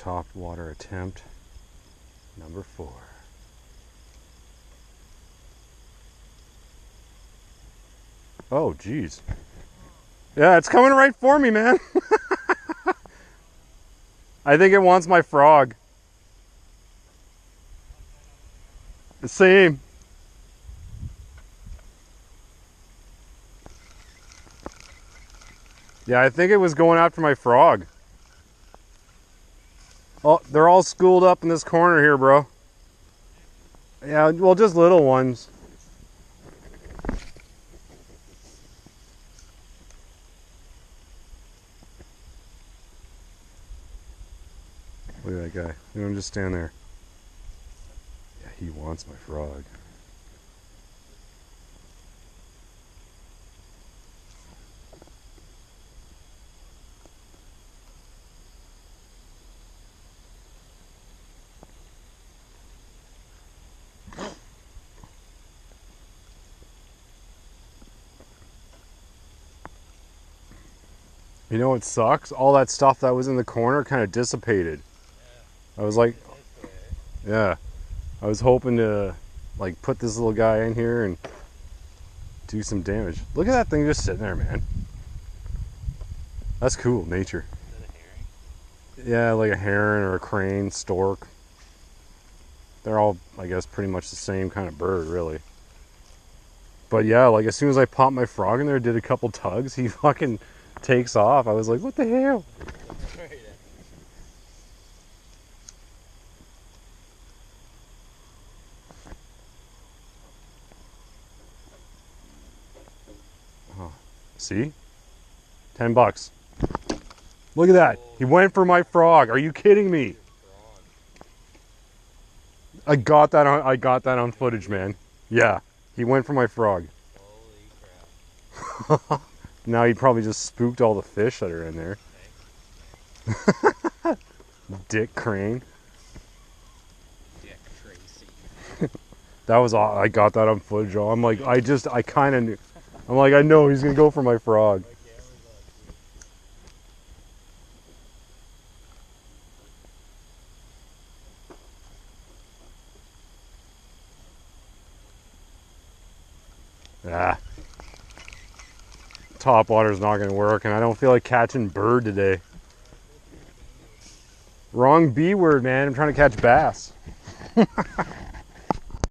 top water attempt number 4. Oh, geez. Yeah, it's coming right for me, man. I think it wants my frog. The same. Yeah, I think it was going after my frog. Oh, they're all schooled up in this corner here, bro. Yeah, well, just little ones. Look at that guy. Look at him just stand there. Yeah, he wants my frog. You know what sucks? All that stuff that was in the corner kind of dissipated. I was like, yeah, I was hoping to like put this little guy in here and do some damage. Look at that thing just sitting there, man. That's cool, nature. Is that a herring? Yeah, like a heron or a crane, stork. They're all, I guess, pretty much the same kind of bird, really. But yeah, like as soon as I popped my frog in there, did a couple tugs, he fucking takes off. I was like, what the hell? Oh, see? $10. Look at that. He went for my frog. Are you kidding me? I got that on footage, man. Yeah. He went for my frog. Holy crap. Now he probably just spooked all the fish that are in there. Dick Crane. Dick Tracy. That was all. I got that on footage. I'm like, I kind of knew. I'm like, I know he's going to go for my frog. Ah. Top water's not going to work, and I don't feel like catching bird today. Wrong B word, man. I'm trying to catch bass.